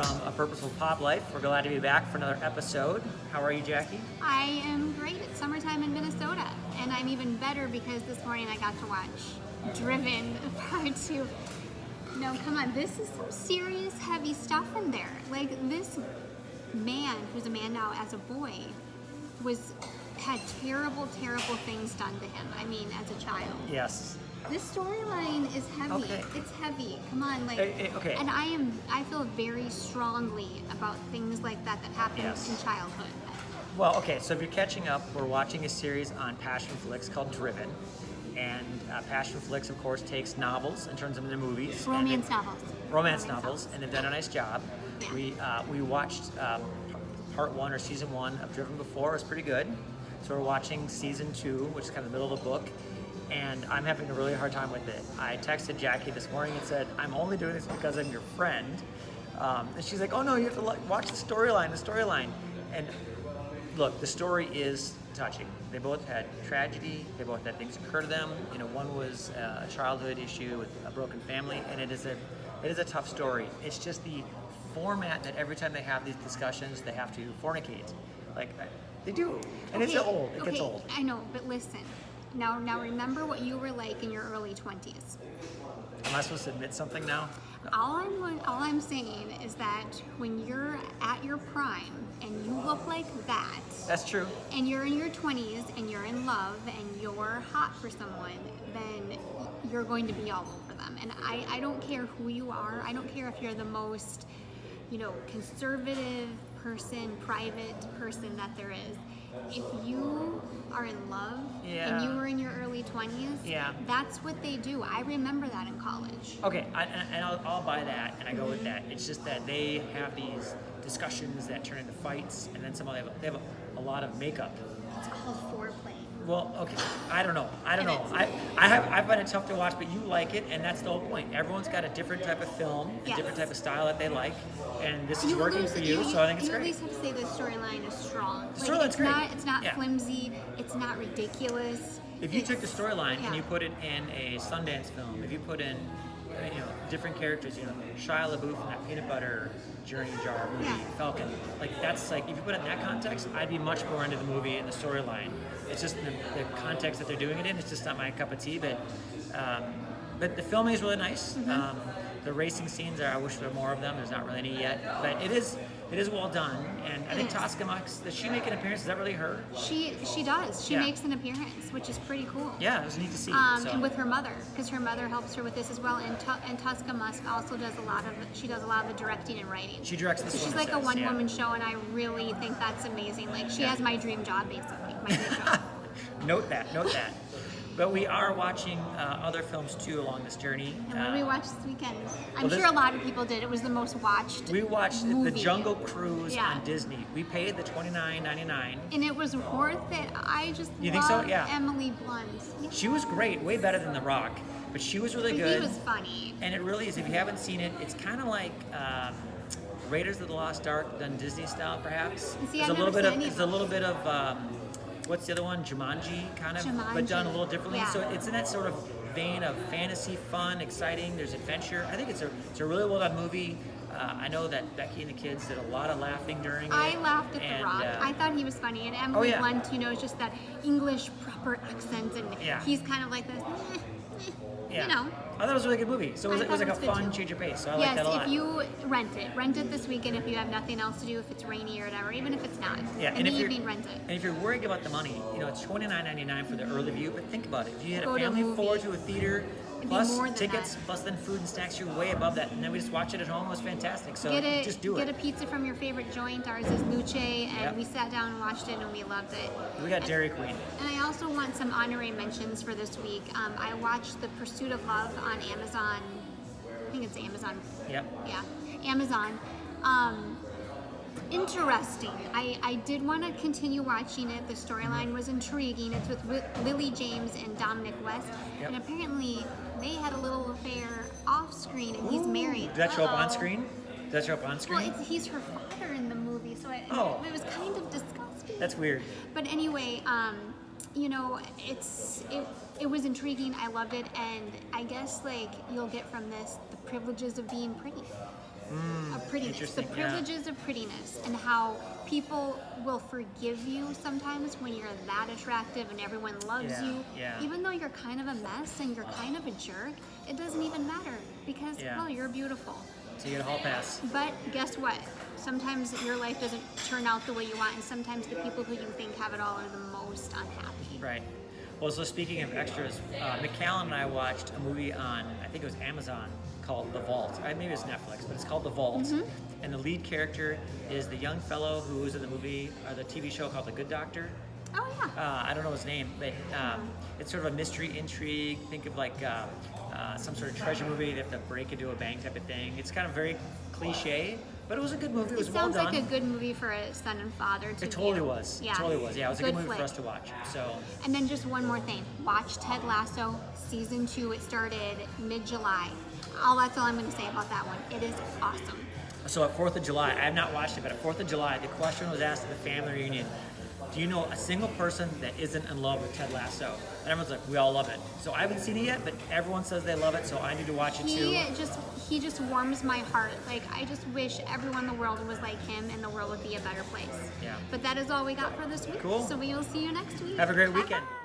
from A Purposeful Pop Life. We're glad to be back for another episode. How are you, Jackie? I am great. It's summertime in Minnesota, and I'm even better because this morning I got to watch Driven Part 2. No, come on, this is some serious heavy stuff in there. Like, this man, who's a man now as a boy, had terrible, terrible things done to him. I mean, as a child. Yes. This storyline is heavy. Okay. It's heavy. Come on, like, okay. And I feel very strongly about things like that happen Yes. in childhood. Well, okay, so if you're catching up, we're watching a series on Passion Flicks called Driven. And Passion Flicks, of course, takes novels and turns them into movies. Romance novels. Romance novels, and they've done a nice job. Yeah. We watched part 1 or season 1 of Driven before. It was pretty good. So we're watching season 2, which is kind of the middle of the book. And I'm having a really hard time with it. I texted Jackie this morning and said, I'm only doing this because I'm your friend. And she's like, oh no, you have to watch the storyline. And look, the story is touching. They both had tragedy. They both had things occur to them. You know, one was a childhood issue with a broken family, and it is a tough story. It's just the format that every time they have these discussions, they have to fornicate. Like, they do. And it's old. It gets old. I know, but listen. Now remember what you were like in your early 20s. Am I supposed to admit something now? No. All I'm saying is that when you're at your prime and you look like that, That's true. and you're in your 20s and you're in love and you're hot for someone, then you're going to be all over them. And I don't care who you are. I don't care if you're the most, conservative person, private person that there is. If you are in love and you were in your early 20s, that's what they do. I remember that in college. Okay, I'll buy that, and I go with that. It's just that they have these discussions that turn into fights, and then somehow they have a lot of makeup. It's called foreplay. Well, okay, I don't know. I find it tough to watch, but you like it, and that's the whole point. Everyone's got a different type of film, a different type of style that they like, and this is working for you, so I think it's great. You at least have to say the storyline is strong. The storyline's great. It's not flimsy. It's not ridiculous. If you took the storyline and you put it in a Sundance film, if you put in, different characters, Shia LaBeouf in that peanut butter journey jar movie, Falcon, that's if you put it in that context, I'd be much more into the movie and the storyline. It's just the context that they're doing it in. It's just not my cup of tea, but the filming is really nice. Mm-hmm. The racing scenes I wish there were more of them. There's not really any yet, but it is well done. And I think Tosca Mux, does she make an appearance? Is that really her? She does. She makes an appearance, which is pretty cool. Yeah, it was neat to see. And with her mother, because her mother helps her with this as well. And Tosca Musk also does a lot of the directing and writing. She directs this so one. She's like a one-woman show, and I really think that's amazing. Like, she has my dream job, basically. My dream job. Note that. But we are watching other films too along this journey. And what did we watch this weekend? I'm sure a lot of people did. It was the most watched. We watched movie. The Jungle Cruise on Disney. We paid the $29.99. And it was worth it. I just You think so? Yeah. Emily Blunt. She was great, way better than The Rock. But she was really good. He was funny. And it really is. If you haven't seen it, it's kind of like Raiders of the Lost Ark done Disney style, perhaps. See, There's a little bit of what's the other one? Jumanji, kind of, but done a little differently. Yeah. So it's in that sort of vein of fantasy, fun, exciting. There's adventure. I think it's a really well done movie. I know that Becky and the kids did a lot of laughing during it. I laughed at The Rock. I thought he was funny. And Emily Blunt, is just that English proper accent, and he's kind of like this. I thought it was a really good movie. So it was like a fun change of pace. So I like that a lot. Yes, if you rent it this weekend if you have nothing else to do, if it's rainy or whatever, even if it's not. Yeah, in the evening, rent it. And if you're worried about the money, it's $29.99 for the early view. But think about it. If you had Go a to a family movie. forward to a theater, It'd plus be more than tickets, that. plus then food and snacks, you're way above that. And then we just watch it at home. It was fantastic. So just do Get it. a pizza from your favorite joint. Ours is Luce, and we sat down and watched it, and we loved it. We got Dairy Queen. And I also want some honorary mentions for this week. I watched The Pursuit of Love on Amazon. I think it's Amazon. Yep. Yeah, Amazon. Interesting. I did want to continue watching it. The storyline was intriguing. It's with Lily James and Dominic West. Yep. And apparently they had a little affair off screen, and he's married. Did that show up on screen? Well, he's her father in the movie, so it was kind of disgusting. That's weird. But anyway, it was intriguing. I loved it, and I guess you'll get from this the privileges of being pretty. of prettiness, the interesting, yeah. privileges of prettiness, and how people will forgive you sometimes when you're that attractive and everyone loves Yeah, you. yeah. Even though you're kind of a mess and you're kind of a jerk, it doesn't even matter because, Yeah. well, you're beautiful. So you get a hall pass. But guess what? Sometimes your life doesn't turn out the way you want, and sometimes the people who you think have it all are the most unhappy. Right. Well, so speaking of extras, McCallum and I watched a movie on, I think it was Amazon, called The Vault. Maybe it was Netflix, but it's called The Vault. And the lead character is the young fellow who was in the movie, or the TV show called The Good Doctor. Oh, yeah. I don't know his name, but it's sort of a mystery intrigue. Think of like some sort of treasure movie. They have to break into a bank type of thing. It's kind of very cliche, but it was a good movie. It was well done. It sounds like a good movie for a son and father to It totally view. was. Yeah. It totally was. Yeah, it was a good movie flick. for us to watch. So And then just one more thing. Watch Ted Lasso season 2. It started mid-July. That's all I'm going to say about that one. It is awesome. So at 4th of July, I have not watched it, but at 4th of July, the question was asked at the family reunion, do you know a single person that isn't in love with Ted Lasso? And everyone's like, we all love it. So I haven't seen it yet, but everyone says they love it, so I need to watch it too. He just warms my heart. Like, I just wish everyone in the world was like him and the world would be a better place. Yeah. But that is all we got for this week. Cool. So we will see you next week. Have a great weekend. Bye-bye.